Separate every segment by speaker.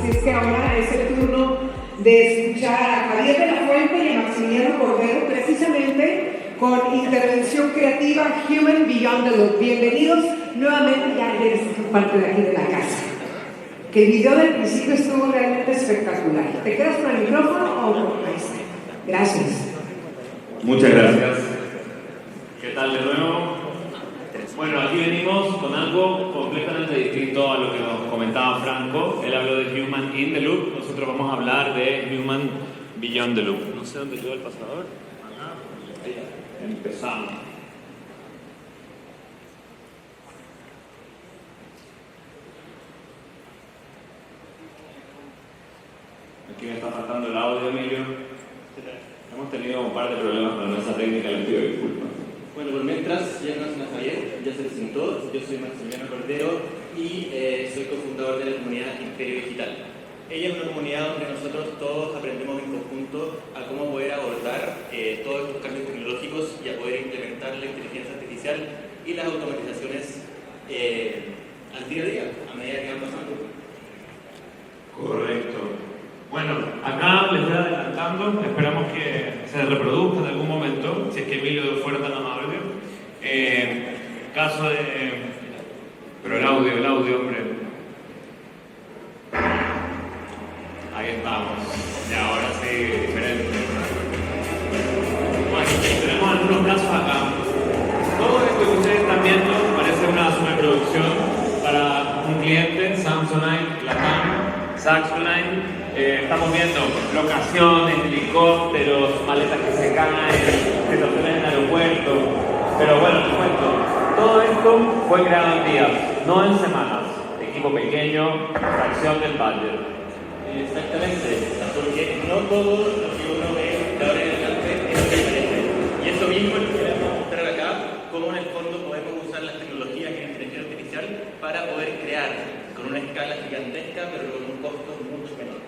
Speaker 1: Así es que ahora es el turno de escuchar a Javier de la Fuente y a Maximiliano Cordero, precisamente con intervención creativa Human Beyond the Loop. Bienvenidos nuevamente, ya eres parte de aquí de la casa. Que el video del principio estuvo realmente espectacular. ¿Te quedas con el micrófono o con este? Gracias.
Speaker 2: Muchas gracias. ¿Qué tal de nuevo? Bueno, aquí venimos con algo completamente distinto a lo que nos comentaba Franco. Él habló de Human in the Loop. Nosotros vamos a hablar de Human Beyond the Loop. No sé dónde quedó el pasador. Ahí, empezamos. Aquí me está faltando el audio, Emilio. Hemos tenido un par de problemas con nuestra técnica, les pido disculpas.
Speaker 3: Bueno, por mientras, ya conocen a Javier, ya se presentó. Yo soy Maximiliano Cordero y soy cofundador de la comunidad Imperio Digital. Ella es una comunidad donde nosotros todos aprendemos en conjunto a cómo poder abordar todos estos cambios tecnológicos y a poder implementar la inteligencia artificial y las automatizaciones al día a día, a medida que van pasando.
Speaker 2: Correcto. Bueno, acá les voy adelantando, esperamos que se reproduzca en algún momento, si es que Emilio fuera tan amable. Caso de... Pero el audio, hombre. Ahí estamos. Y ahora sí, diferente. Bueno, tenemos algunos casos acá. Todo esto que ustedes están viendo parece una superproducción para un cliente, Samsonite Latam, Saxonite. Estamos viendo locaciones, helicópteros, maletas que se caen, situaciones en el aeropuerto. Pero bueno, les cuento, todo esto fue creado en días, no en semanas. Equipo pequeño, fracción del budget.
Speaker 3: Exactamente, porque no todo lo que uno ve de ahora en adelante es lo que parece. Y eso mismo es lo que queremos mostrar acá, cómo en el fondo podemos usar las tecnologías en inteligencia artificial para poder crear con una escala gigantesca, pero con un costo mucho menor.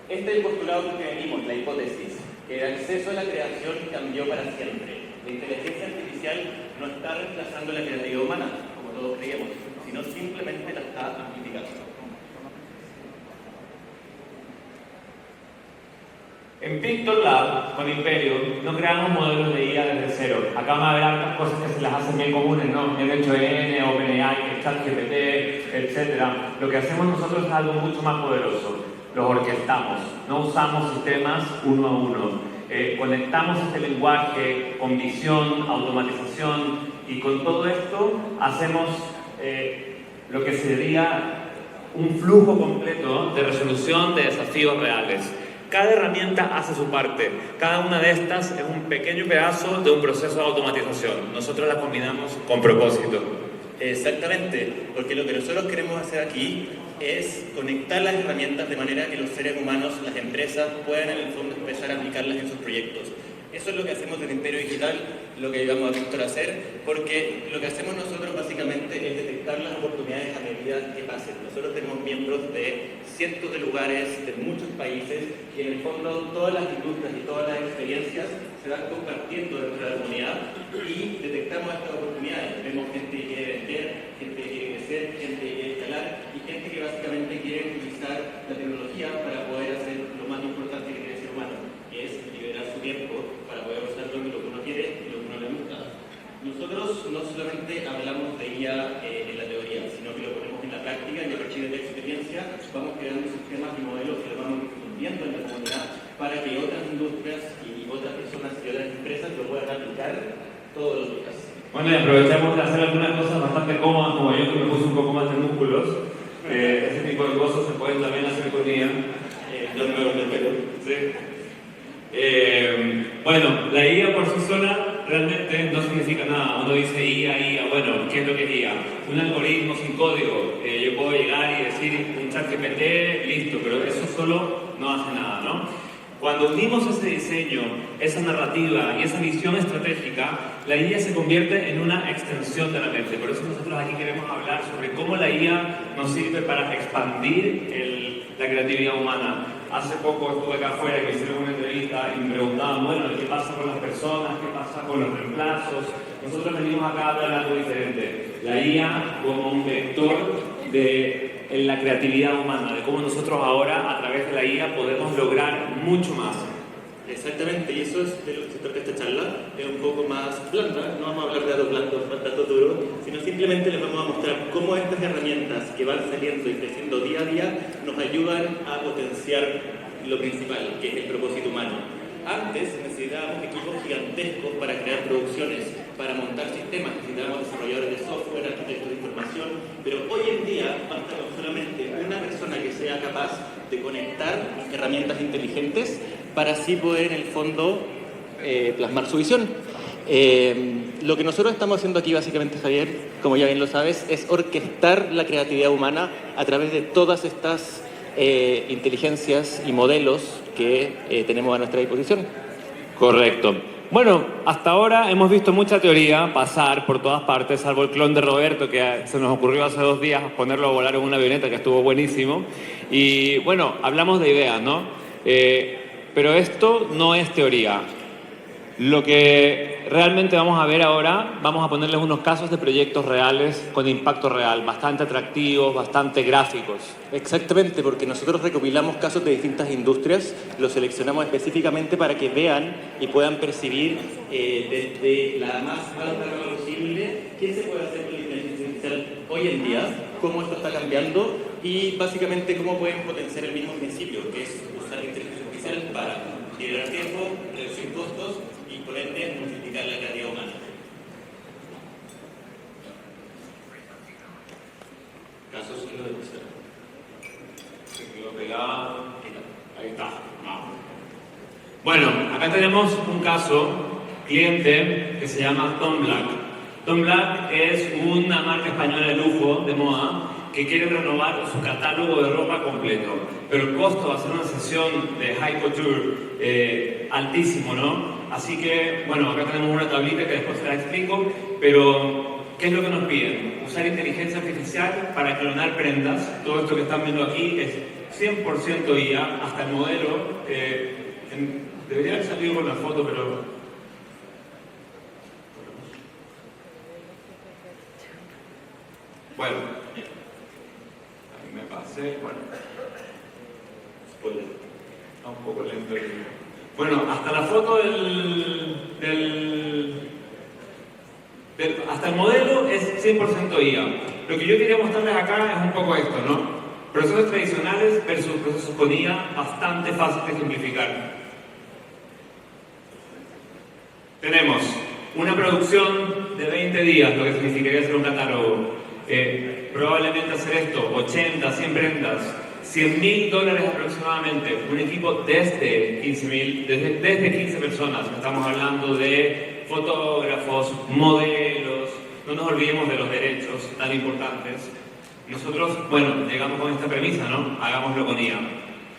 Speaker 3: Este es el postulado que venimos, la hipótesis, que el acceso a la creación cambió para siempre. La inteligencia artificial no está reemplazando la creatividad humana, como todos creíamos, sino simplemente la está amplificando.
Speaker 2: En Pictor Lab, con Imperio, no creamos modelos de IA desde cero. Acá van a ver algunas cosas que se les hacen bien comunes, ¿no? N8N, OpenAI, ChatGPT, etc. Lo que hacemos nosotros es algo mucho más poderoso. Los orquestamos, no usamos sistemas uno a uno. Conectamos este lenguaje con visión, automatización, y con todo esto hacemos lo que sería un flujo completo de resolución de desafíos reales. Cada herramienta hace su parte. Cada una de estas es un pequeño pedazo de un proceso de automatización. Nosotros la combinamos con propósito.
Speaker 3: Exactamente, porque lo que nosotros queremos hacer aquí es conectar las herramientas de manera que los seres humanos, las empresas, puedan en el fondo empezar a aplicarlas en sus proyectos. Eso es lo que hacemos desde Imperio Digital, lo que ayudamos a Pictor a hacer, porque lo que hacemos nosotros básicamente es detectar las oportunidades a medida que pasen. Nosotros tenemos miembros de cientos de lugares, de muchos países, y en el fondo todas las industrias y todas las experiencias se van compartiendo dentro de la comunidad y detectamos estas oportunidades. Vemos gente que quiere vender, gente que quiere crecer, gente que quiere escalar y gente que básicamente quiere utilizar la tecnología para poder hacer lo más importante que tiene el ser humano, que es liberar su tiempo para poder usar lo que uno quiere y lo que uno le gusta. Nosotros no solamente hablamos de IA en la teoría, sino que lo ponemos en la práctica y a partir de la experiencia vamos creando sistemas y modelos que lo vamos difundiendo en la comunidad para que otras industrias y otras personas y otras empresas lo puedan aplicar todos los días.
Speaker 2: Bueno, y aprovechamos de hacer algunas cosas bastante cómodas, como yo que me puse un poco más de músculos. Ese tipo de cosas se pueden también hacer con IA.
Speaker 3: Yo me lo repito.
Speaker 2: Sí. Bueno, la IA por sí sola realmente no significa nada. Uno dice IA, bueno, ¿qué es lo que es IA? Un algoritmo sin código. Yo puedo llegar y decir un ChatGPT, listo, pero eso solo no hace nada, ¿no? Cuando unimos ese diseño, esa narrativa y esa visión estratégica, la IA se convierte en una extensión de la mente. Por eso nosotros aquí queremos hablar sobre cómo la IA nos sirve para expandir la creatividad humana. Hace poco estuve acá afuera y me hicieron una entrevista y me preguntaban, bueno, ¿qué pasa con las personas? ¿Qué pasa con los reemplazos? Nosotros venimos acá a hablar de algo diferente. La IA como un vector en la creatividad humana, de cómo nosotros ahora, a través de la IA, podemos lograr mucho más.
Speaker 3: Exactamente, y eso es de lo que se trata esta charla, es un poco más blanda, no vamos a hablar de datos blandos, datos duros, sino simplemente les vamos a mostrar cómo estas herramientas que van saliendo y creciendo día a día nos ayudan a potenciar lo principal, que es el propósito humano. Antes necesitábamos equipos gigantescos para crear producciones, para montar sistemas, necesitábamos desarrolladores de software, arquitectos de información, pero hoy en día basta con solamente una persona que sea capaz de conectar herramientas inteligentes para así poder en el fondo plasmar su visión. Lo que nosotros estamos haciendo aquí básicamente, Javier, como ya bien lo sabes, es orquestar la creatividad humana a través de todas estas inteligencias y modelos que tenemos a nuestra disposición.
Speaker 2: Correcto. Bueno, hasta ahora hemos visto mucha teoría pasar por todas partes, salvo el clon de Roberto, que se nos ocurrió hace 2 días ponerlo a volar en una avioneta, que estuvo buenísimo. Y bueno, hablamos de ideas, ¿no? Pero esto no es teoría. Lo que realmente vamos a ver ahora, vamos a ponerles unos casos de proyectos reales con impacto real, bastante atractivos, bastante gráficos.
Speaker 3: Exactamente, porque nosotros recopilamos casos de distintas industrias, los seleccionamos específicamente para que vean y puedan percibir desde la más alta gama posible qué se puede hacer con la inteligencia artificial hoy en día, cómo esto está cambiando y básicamente cómo pueden potenciar el mismo principio, que es usar la inteligencia artificial para liberar tiempo, reducir costos y por ende multiplicar la creatividad humana. Casos en lo de
Speaker 2: Se quedó pegado. Ahí está. Bueno, acá tenemos un caso, cliente, que se llama Tom Black. Tom Black es una marca española de lujo, de moda, que quiere renovar su catálogo de ropa completo. Pero el costo va a ser una sesión de high couture altísimo, ¿no? Así que, bueno, acá tenemos una tablita que después se la explico, pero ¿qué es lo que nos piden? Usar inteligencia artificial para clonar prendas. Todo esto que están viendo aquí es 100% IA, hasta el modelo. Debería haber salido con la foto, pero... Bueno, ahí me pasé, bueno. Está un poco lento el video. Bueno, hasta la foto hasta el modelo es 100% IA. Lo que yo quería mostrarles acá es un poco esto, ¿no? Procesos tradicionales versus procesos con IA, bastante fácil de simplificar. Tenemos una producción de 20 días, lo que significaría hacer un catálogo. Probablemente hacer esto, 80, 100 prendas, $100.000 aproximadamente, un equipo desde 15 personas. Estamos hablando de fotógrafos, modelos, no nos olvidemos de los derechos tan importantes. Nosotros, bueno, llegamos con esta premisa, ¿no? Hagámoslo con IA.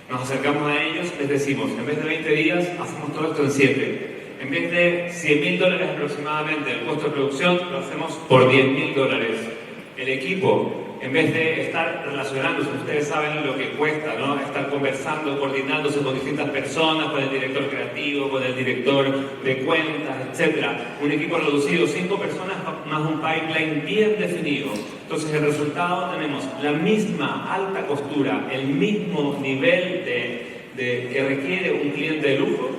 Speaker 2: Nos acercamos a ellos, les decimos, en vez de 20 días, hacemos todo esto en 7. En vez de $100.000 aproximadamente el costo de producción, lo hacemos por $10.000. El equipo, en vez de estar relacionándose, ustedes saben lo que cuesta, ¿no? Estar conversando, coordinándose con distintas personas, con el director creativo, con el director de cuentas, etc. Un equipo reducido, 5 personas más un pipeline bien definido. Entonces, el resultado tenemos la misma alta costura, el mismo nivel que requiere un cliente de lujo,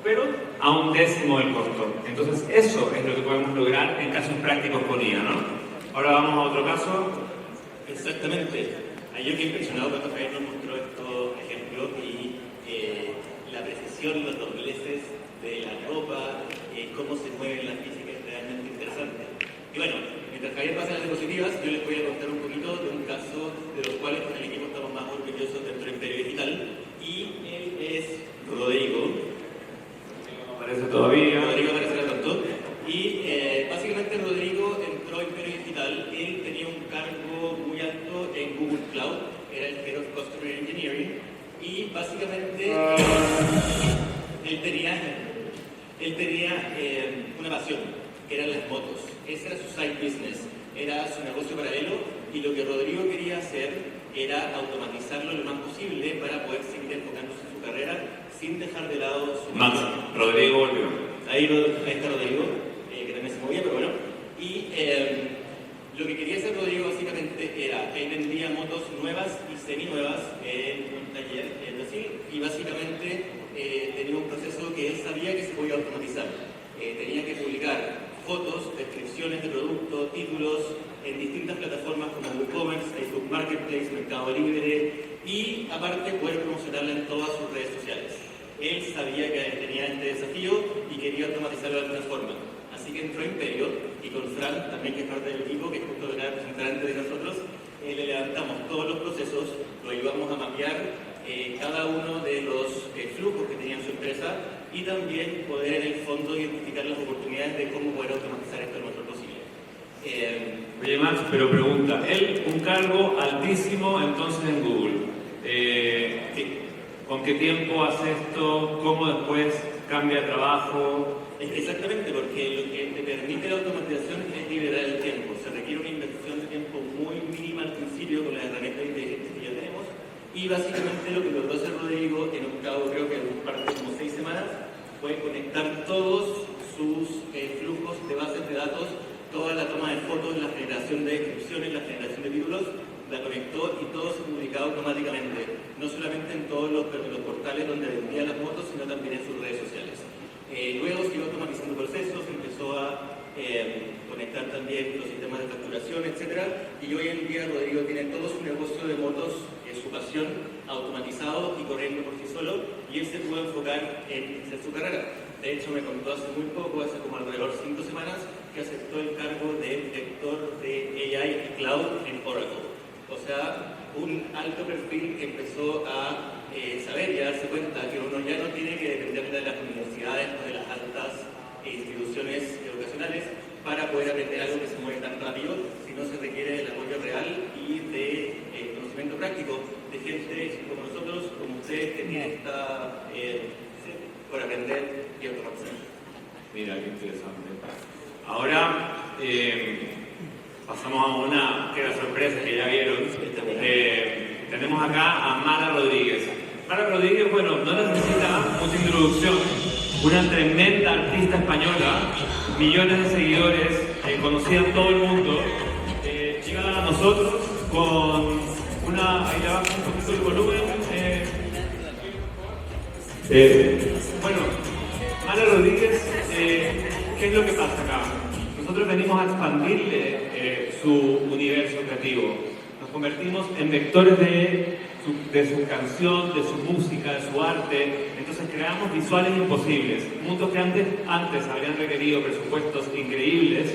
Speaker 2: pero a un décimo del costo. Entonces, eso es lo que podemos lograr en casos prácticos con IA, ¿no? Ahora vamos a otro caso.
Speaker 3: Exactamente. Ayer que impresionado cuando Javier nos mostró estos ejemplos y la precisión, los dobleces de la ropa, cómo se mueve la física es realmente interesante. Y bueno, mientras Javier pasa las diapositivas, yo les voy a contar un poquito de un caso de los cuales con el equipo estamos más orgullosos dentro del Imperio Digital, y él es Rodrigo.
Speaker 2: No aparece todavía.
Speaker 3: Rodrigo aparecerá pronto. Y básicamente Rodrigo entró en Imperio Digital. Él tenía un cargo muy alto en Google Cloud, era el Head of Customer Engineering, y básicamente tenía una pasión, que eran las motos. Ese era su side business, era su negocio paralelo, y lo que Rodrigo quería hacer era automatizarlo lo más posible para poder seguir enfocándose en su carrera sin dejar de lado su
Speaker 2: Max,
Speaker 3: pasión.
Speaker 2: Rodrigo volvió.
Speaker 3: Ahí está Rodrigo, que también se movía, pero bueno. Y lo que quería hacer Rodrigo básicamente era, él vendía motos nuevas y seminuevas en un taller en Brasil, y básicamente tenía un proceso que él sabía que se podía automatizar. Tenía que publicar fotos, descripciones de productos, títulos en distintas plataformas como WooCommerce, Facebook Marketplace, Mercado Libre, y aparte poder promocionarla en todas sus redes sociales. Él sabía que tenía este desafío y quería automatizarlo de alguna forma. Así que entró a Imperio, y con Fran, también que es parte del equipo, que justo venía a presentar antes de nosotros, le levantamos todos los procesos, lo ayudamos a mapear cada uno de los flujos que tenía en su empresa, y también poder en el fondo identificar las oportunidades de cómo poder automatizar esto lo mejor posible.
Speaker 2: Oye Max, pero pregunta, él un cargo altísimo entonces en Google. ¿Con qué tiempo hace esto? ¿Cómo después cambia de trabajo?
Speaker 3: Exactamente, porque lo que te permite la automatización es liberar el tiempo. Se requiere una inversión de tiempo muy mínima al principio con las herramientas inteligentes que ya tenemos, y básicamente lo que logró hacer Rodrigo en un cabo, creo que en un par de como 6 semanas, fue conectar todos sus flujos de bases de datos, toda la toma de fotos, la generación de descripciones, la generación de títulos, la conectó, y todo se publicaba automáticamente, no solamente en todos los portales donde vendía las motos, sino también en sus redes sociales. Luego siguió automatizando procesos, empezó a conectar también los sistemas de facturación, etc. Y hoy en día Rodrigo tiene todo su negocio de motos, su pasión, automatizado y corriendo por sí solo, y él se pudo enfocar en hacer su carrera. De hecho, me contó hace muy poco, hace como alrededor de 5 semanas, que aceptó el cargo de director de AI y Cloud en Oracle. O sea, un alto perfil que empezó a saber y a darse cuenta que uno ya no tiene que depender de las universidades o de las altas instituciones educacionales para poder aprender algo que se mueve tan rápido, sino se requiere del apoyo real y de conocimiento práctico de gente como nosotros, como ustedes, que tienen esta sed por aprender y automatizar.
Speaker 2: Mira, qué interesante. Ahora pasamos a una que era sorpresa que ya vieron. Tenemos acá a Mara Rodríguez. Mara Rodríguez, bueno, no necesita mucha introducción. Una tremenda artista española, millones de seguidores, conocida en todo el mundo. Llega a nosotros con una... Ahí le bajo un poquito el volumen. Bueno, Mara Rodríguez, ¿qué es lo que pasa acá? Nosotros venimos a expandirle su universo creativo. Nos convertimos en vectores de su canción, de su música, de su arte. Entonces creamos visuales imposibles. Mundos que antes habrían requerido presupuestos increíbles.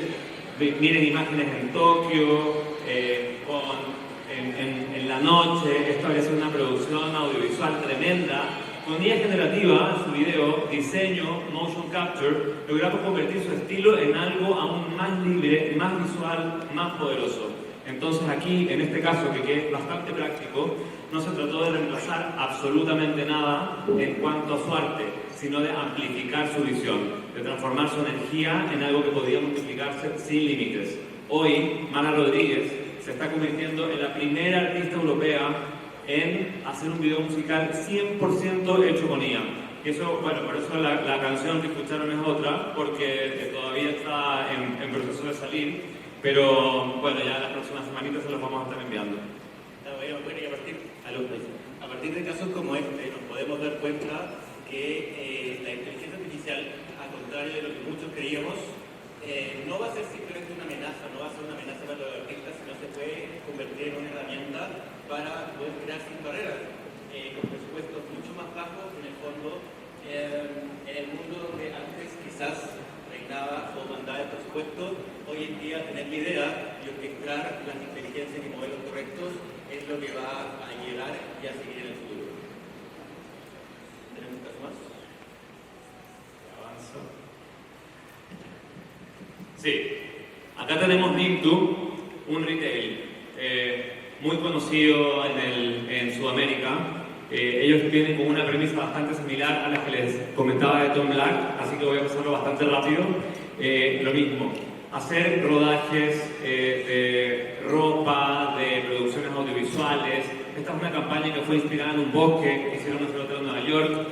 Speaker 2: Miren imágenes en Tokio, en la noche. Esto habría sido una producción audiovisual tremenda. Con IA generativa, en su video, diseño, motion capture, logramos convertir su estilo en algo aún más libre, más visual, más poderoso. Entonces aquí, en este caso, que es bastante práctico, no se trató de reemplazar absolutamente nada en cuanto a su arte, sino de amplificar su visión, de transformar su energía en algo que podía multiplicarse sin límites. Hoy, Mara Rodríguez se está convirtiendo en la primera artista europea en hacer un video musical 100% hecho con IA. Y eso, bueno, por eso la canción que escucharon es otra, porque todavía está en proceso de salir, pero bueno, ya las próximas semanitas se los vamos a estar enviando.
Speaker 3: Bueno, y a partir de casos como este, nos podemos dar cuenta que la inteligencia artificial, al contrario de lo que muchos creíamos, no va a ser simplemente una amenaza, no va a ser una amenaza para los artistas, sino se puede convertir en una herramienta para poder crear sin barreras, con presupuestos mucho más bajos, en el fondo, en el mundo donde antes quizás reinaba o mandaba el presupuesto. Hoy en día tener la idea y orquestar las inteligencias y modelos correctos es lo que va a llegar y a seguir en el futuro. ¿Tenemos un caso más?
Speaker 2: Avanzo. Sí, acá tenemos Nimtu, un retail muy conocido en Sudamérica. Ellos vienen con una premisa bastante similar a la que les comentaba de Tom Black, así que voy a pasarlo bastante rápido. Lo mismo, hacer rodajes de ropa, de producciones audiovisuales. Esta es una campaña que fue inspirada en un bosque que hicieron en el hotel de Nueva York.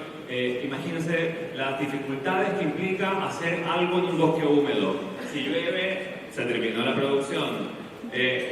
Speaker 2: Imagínense las dificultades que implica hacer algo en un bosque húmedo. Si llueve, se terminó la producción.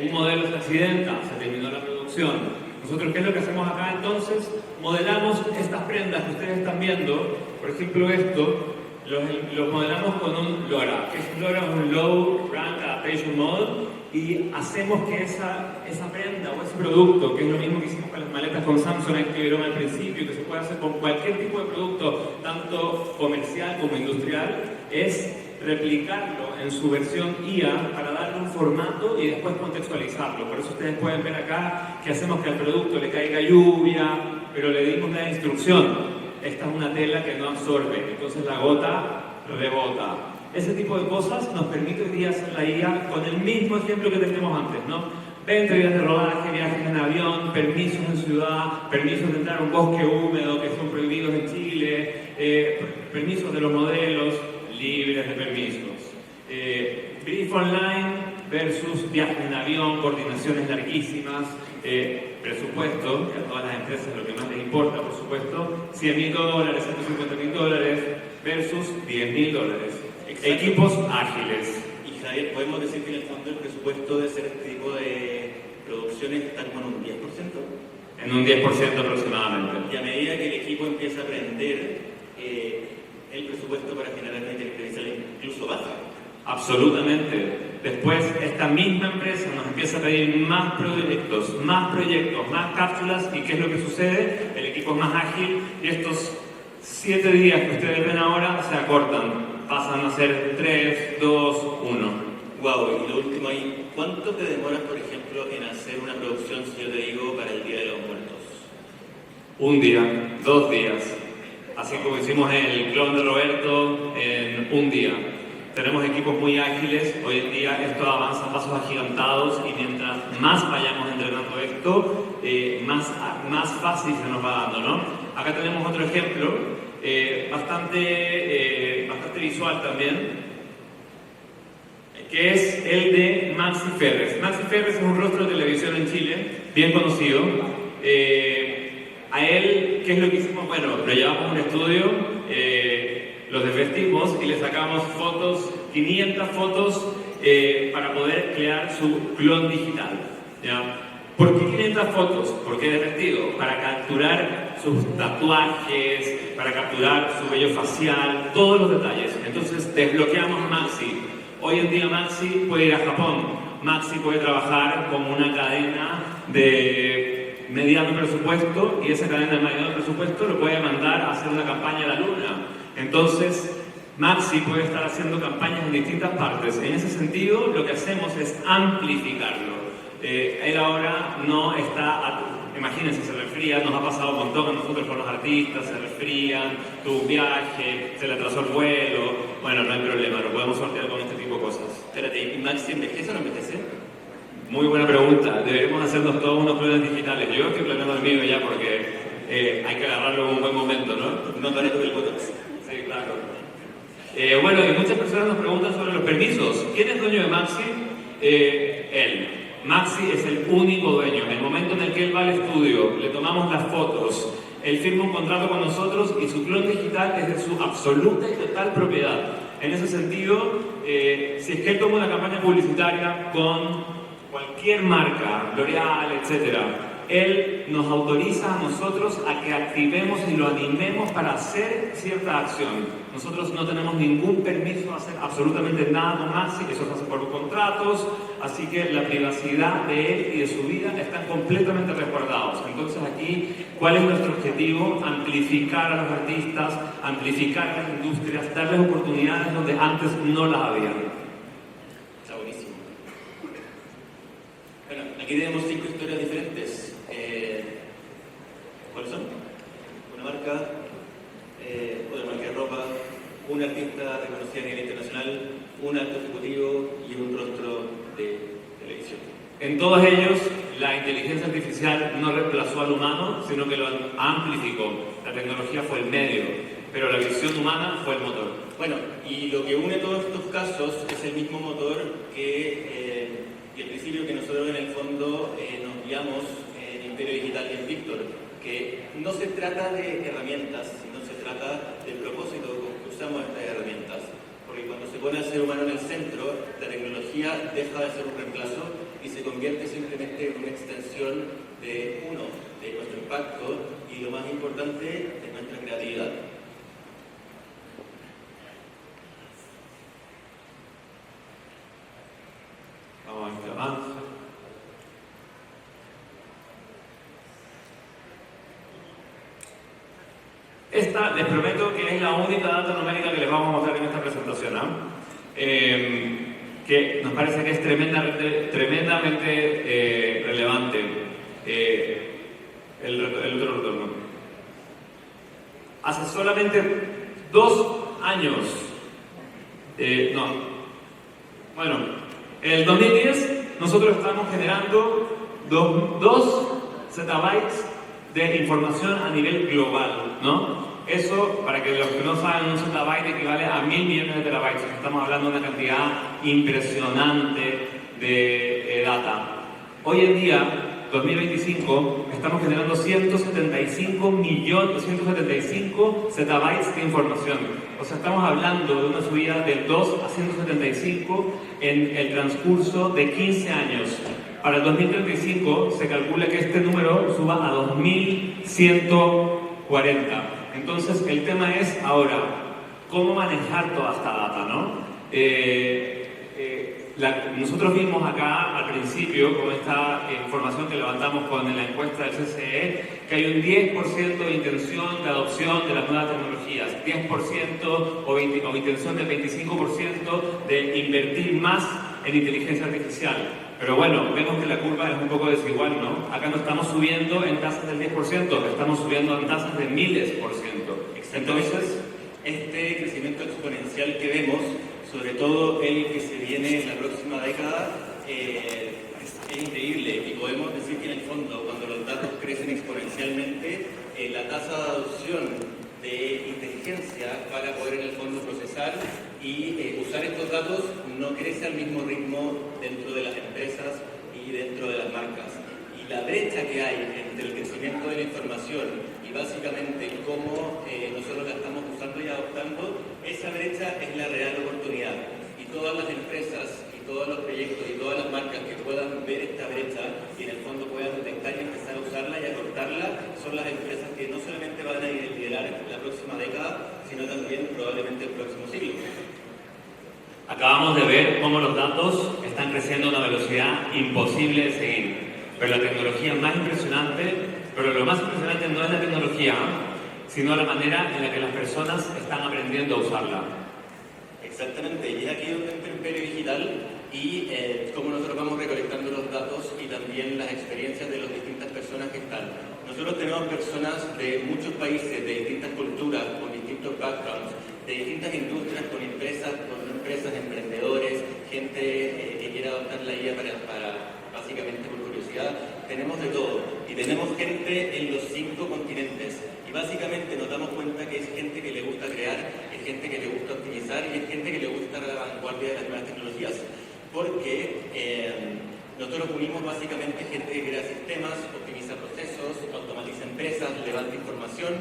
Speaker 2: Un modelo se accidenta, se terminó la producción. Nosotros, ¿qué es lo que hacemos acá entonces? Modelamos estas prendas que ustedes están viendo, por ejemplo esto, los modelamos con un LoRa, que es un LoRa, un Low Rank Adaptation Model, y hacemos que esa prenda o ese producto, que es lo mismo que hicimos con las maletas con Samsonite que vieron al principio, que se puede hacer con cualquier tipo de producto, tanto comercial como industrial, es replicarlo en su versión IA para darle un formato y después contextualizarlo. Por eso ustedes pueden ver acá que hacemos que al producto le caiga lluvia, pero le dimos la instrucción. Esta es una tela que no absorbe, entonces la gota rebota. Ese tipo de cosas nos permite hoy día hacer la IA con el mismo ejemplo que teníamos antes, ¿no? 20 días de rodaje, viajes en avión, permisos en ciudad, permisos de entrar a un bosque húmedo que son prohibidos en Chile, permisos de los modelos, libres de permisos. Brief online versus viajes en avión, coordinaciones larguísimas, presupuesto, que a todas las empresas lo que más les importa, por supuesto, $100.000, $150.000 versus $10.000. Equipos ágiles.
Speaker 3: Y Javier, podemos decir que en el fondo el presupuesto de hacer este tipo de producciones está como en un 10%.
Speaker 2: En un 10% aproximadamente.
Speaker 3: Y a medida que el equipo empieza a aprender, el presupuesto para generar una inteligencia incluso baja.
Speaker 2: Absolutamente. Después, esta misma empresa nos empieza a pedir más proyectos, más cápsulas, y ¿qué es lo que sucede? El equipo es más ágil y estos 7 días que ustedes ven ahora se acortan, pasan a ser 3, 2, 1.
Speaker 3: Wow, y lo último ahí, ¿cuánto te demoras, por ejemplo, en hacer una producción, si yo te digo, para el Día de los Muertos?
Speaker 2: 1 día, 2 días. Así como hicimos el clon de Roberto en 1 día. Tenemos equipos muy ágiles, hoy en día esto avanza a pasos agigantados y mientras más vayamos entrenando esto, más fácil se nos va dando, ¿no? Acá tenemos otro ejemplo, bastante visual también, que es el de Maxi Ferres. Maxi Ferres es un rostro de televisión en Chile, bien conocido. A él, ¿qué es lo que hicimos? Bueno, lo llevamos a un estudio, los desvestimos y le sacamos fotos, 500 fotos, para poder crear su clon digital, ¿ya? ¿Por qué 500 fotos? ¿Por qué de vestido? Para capturar sus tatuajes, para capturar su vello facial, todos los detalles. Entonces desbloqueamos Maxi. Hoy en día Maxi puede ir a Japón, Maxi puede trabajar como una cadena de mediano presupuesto y esa cadena de mediano presupuesto lo puede mandar a hacer una campaña a la luna. Entonces Maxi puede estar haciendo campañas en distintas partes. En ese sentido lo que hacemos es amplificarlo. Él ahora no está, imagínense, se resfría, nos ha pasado un montón a nosotros con los artistas, se resfrían, tuvo un viaje, se le atrasó el vuelo, bueno, no hay problema, lo podemos sortear con este tipo de cosas.
Speaker 3: Espérate, ¿y Maxi envejece o no envejece?
Speaker 2: Muy buena pregunta, deberíamos hacernos todos unos planes digitales. Yo estoy planeando el mío ya porque hay que agarrarlo en un buen momento, ¿no?
Speaker 3: No parece el Botox.
Speaker 2: Sí, claro. Bueno, y muchas personas nos preguntan sobre los permisos. ¿Quién es dueño de Maxi? Él. Maxi es el único dueño. En el momento en el que él va al estudio, le tomamos las fotos, él firma un contrato con nosotros y su clon digital es de su absoluta y total propiedad. En ese sentido, si es que él toma una campaña publicitaria con cualquier marca, L'Oreal, etcétera, él nos autoriza a nosotros a que activemos y lo animemos para hacer cierta acción. Nosotros no tenemos ningún permiso a hacer absolutamente nada con Maxi, eso se hace por contratos, así que la privacidad de él y de su vida están completamente resguardados. Entonces aquí, ¿cuál es nuestro objetivo? Amplificar a los artistas, amplificar a las industrias, darles oportunidades donde antes no las había.
Speaker 3: Está buenísimo. Bueno, aquí tenemos 5 historias diferentes. ¿Cuáles son? Una marca, otra marca de ropa, un artista reconocido a nivel internacional, un alto ejecutivo y un rostro de televisión.
Speaker 2: En todos ellos la inteligencia artificial no reemplazó al humano, sino que lo amplificó. La tecnología fue el medio, pero la visión humana fue el motor.
Speaker 3: Bueno, y lo que une todos estos casos es el mismo motor que el principio que nosotros en el fondo nos guiamos en Imperio Digital y en Victor, que no se trata de herramientas, sino se trata del propósito con que usamos estas herramientas. Porque cuando se pone al ser humano en el centro, la tecnología deja de ser un reemplazo y se convierte simplemente en una extensión de nuestro impacto y lo más importante, de nuestra creatividad.
Speaker 2: Vamos a ver qué avanza. Esta, les prometo que es la única data numérica que les vamos a mostrar en esta presentación, ¿eh? Que nos parece que es tremendamente relevante. El otro retorno. Hace solamente 2 años, en el 2010 nosotros estamos generando 2 zettabytes de información a nivel global, ¿no? Eso, para que los que no saben, un zettabyte equivale a 1000 millones de terabytes. Estamos hablando de una cantidad impresionante de data. Hoy en día, 2025, estamos generando 175 zettabytes de información. O sea, estamos hablando de una subida de 2 a 175 en el transcurso de 15 años. Para el 2035 se calcula que este número suba a 2140. Entonces, el tema es ahora, ¿cómo manejar toda esta data, no? Nosotros vimos acá al principio, con esta información que levantamos con la encuesta del CCE, que hay un 10% de intención de adopción de las nuevas tecnologías, 10% o intención del 25% de invertir más en inteligencia artificial. Pero bueno, vemos que la curva es un poco desigual, ¿no? Acá no estamos subiendo en tasas del 10%, estamos subiendo en tasas de miles por ciento.
Speaker 3: Entonces, este crecimiento exponencial que vemos, sobre todo el que se viene en la próxima década, es increíble y podemos decir que en el fondo, cuando los datos crecen exponencialmente, la tasa de adopción de inteligencia para poder en el fondo procesar y usar estos datos no crece al mismo ritmo dentro de las empresas y dentro de las marcas. Y la brecha que hay entre el crecimiento de la información y básicamente cómo nosotros la estamos usando y adoptando, esa brecha es la real oportunidad. Y todas las empresas y todos los proyectos y todas las marcas que puedan ver esta brecha y en el fondo puedan detectar y empezar a usarla y acortarla, son las empresas que no solamente van a liderar la próxima década, sino también probablemente el próximo siglo.
Speaker 2: Acabamos de ver cómo los datos están creciendo a una velocidad imposible de seguir. Pero la tecnología más impresionante, pero lo más impresionante no es la tecnología, sino la manera en la que las personas están aprendiendo a usarla.
Speaker 3: Exactamente, y es aquí donde entra Imperio Digital y cómo nosotros vamos recolectando los datos y también las experiencias de las distintas personas que están. Nosotros tenemos personas de muchos países, de distintas culturas, con distintos backgrounds, de distintas industrias, con empresas, emprendedores, gente que quiere adoptar la IA para básicamente por curiosidad. Tenemos de todo y tenemos gente en los 5 continentes y básicamente nos damos cuenta que es gente que le gusta crear, es gente que le gusta optimizar y es gente que le gusta la vanguardia de las nuevas tecnologías, porque nosotros unimos básicamente gente que crea sistemas, optimiza procesos, automatiza empresas, levanta información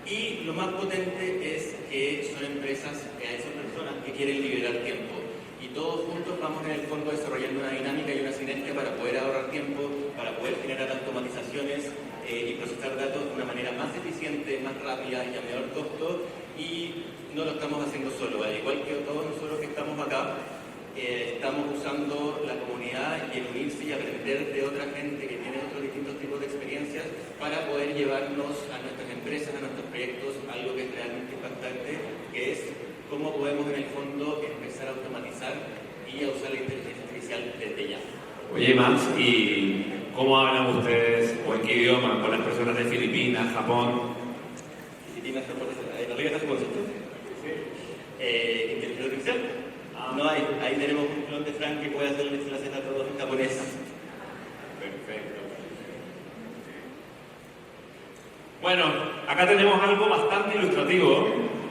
Speaker 3: y lo más potente es que son empresas, son personas que quieren liberar tiempo. Y todos juntos vamos en el fondo desarrollando una dinámica y una sinergia para poder ahorrar tiempo, para poder generar automatizaciones y procesar datos de una manera más eficiente, más rápida y a menor costo. Y no lo estamos haciendo solo, al igual que todos nosotros que estamos acá, estamos usando la comunidad y el unirse y aprender de otra gente que tiene otros distintos tipos de experiencias para poder llevarnos a nuestras empresas, a nuestros proyectos, algo que es realmente impactante, que es cómo podemos en el fondo empezar a automatizar y a usar la inteligencia artificial desde ya.
Speaker 2: Oye, Max, ¿y cómo hablan ustedes o en qué idioma con las personas de Filipinas, Japón?
Speaker 3: Filipinas, Japón, ¿no llegas a su concepto? Sí. ¿Inteligencia artificial? No hay. Ahí tenemos un clon de Frank que puede hacerle clases a todos en japonés.
Speaker 2: Perfecto. Bueno, acá tenemos algo bastante ilustrativo,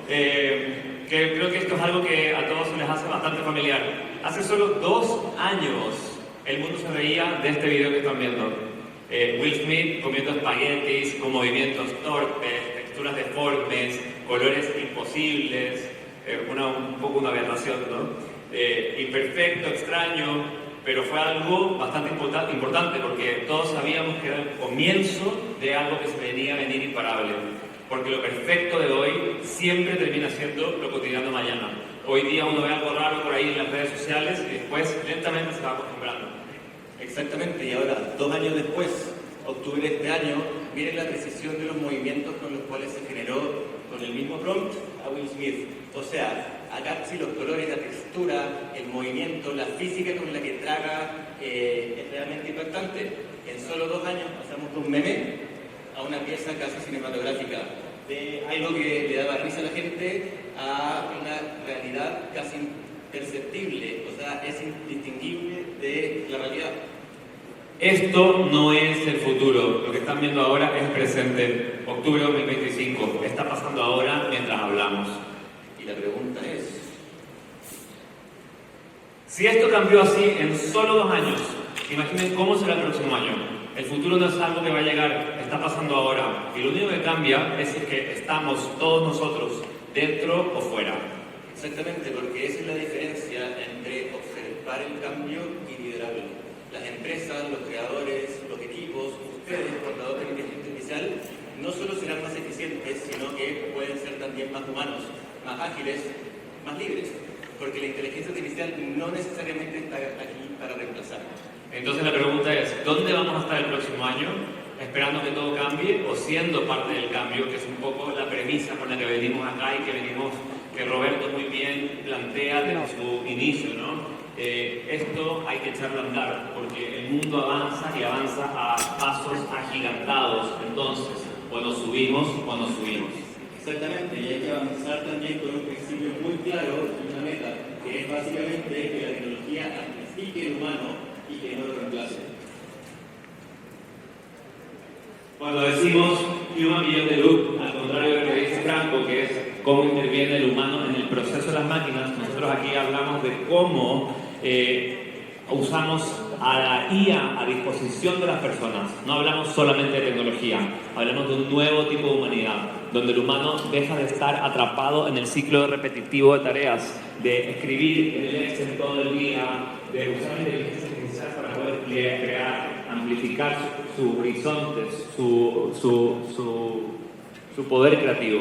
Speaker 2: que creo que esto es algo que a todos se les hace bastante familiar. Hace solo 2 años el mundo se veía de este video que están viendo. Will Smith comiendo espaguetis con movimientos torpes, texturas deformes, colores imposibles, un poco una aberración, ¿no? Imperfecto, extraño, pero fue algo bastante importante porque todos sabíamos que era el comienzo de algo que se venía a venir imparable. Porque lo perfecto de hoy siempre termina siendo lo cotidiano mañana. Hoy día uno ve algo raro por ahí en las redes sociales y después lentamente se va acostumbrando.
Speaker 3: Exactamente, y ahora, 2 años después, octubre de este año, miren la precisión de los movimientos con los cuales se generó con el mismo prompt a Will Smith. O sea, acá sí los colores, la textura, el movimiento, la física con la que traga es realmente impactante. En solo 2 años pasamos de un meme a una pieza casi cinematográfica, de algo que le daba risa a la gente a una realidad casi imperceptible, o sea, es indistinguible de la realidad.
Speaker 2: Esto no es el futuro, lo que están viendo ahora es presente, octubre de 2025, está pasando ahora mientras hablamos.
Speaker 3: Y la pregunta es...
Speaker 2: Si esto cambió así en solo 2 años, imaginen cómo será el próximo año. El futuro no es algo que va a llegar, está pasando ahora. Y lo único que cambia es que estamos todos nosotros, dentro o fuera.
Speaker 3: Exactamente, porque esa es la diferencia entre observar el cambio y liderarlo. Las empresas, los creadores, los equipos, ustedes, cuando adopten inteligencia artificial, no solo serán más eficientes, sino que pueden ser también más humanos, más ágiles, más libres. Porque la inteligencia artificial no necesariamente está aquí para reemplazar.
Speaker 2: Entonces la pregunta es, ¿dónde vamos a estar el próximo año? ¿Esperando que todo cambie o siendo parte del cambio? Que es un poco la premisa con la que venimos acá y que Roberto muy bien plantea desde su inicio, ¿no? Esto hay que echarlo a andar porque el mundo avanza y avanza a pasos agigantados. Entonces, o nos subimos o nos subimos.
Speaker 3: Exactamente, y hay que avanzar también con un principio muy claro y una meta, que es básicamente que la tecnología amplifique el humano y que no lo reemplace.
Speaker 2: Cuando decimos Human Beyond the Loop, al contrario de lo que dice Franco, que es cómo interviene el humano en el proceso de las máquinas, nosotros aquí hablamos de cómo usamos a la IA a disposición de las personas. No hablamos solamente de tecnología, hablamos de un nuevo tipo de humanidad, donde el humano deja de estar atrapado en el ciclo repetitivo de tareas, de escribir en el Excel todo el día, de usar inteligencia artificial para poder crear, amplificar sus horizontes, su poder creativo.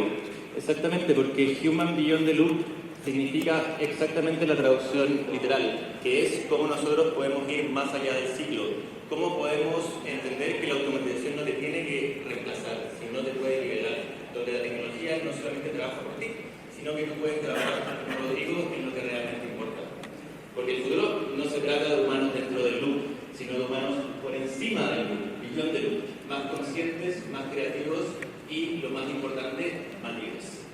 Speaker 3: Exactamente, porque Human Beyond the Loop significa exactamente la traducción literal, que es cómo nosotros podemos ir más allá del ciclo, cómo podemos entender que la automatización no te tiene que reemplazar, sino te puede liberar, donde la tecnología no solamente trabaja por ti, sino que tú puedes trabajar como Rodrigo en lo que realmente importa. Porque el futuro no se trata de humanos dentro del loop, sino de humanos por encima del loop, beyond the loop, más conscientes, más creativos y, lo más importante, más libres.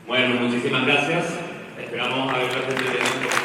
Speaker 2: Bueno, muchísimas gracias. Esperamos haberlo entendido.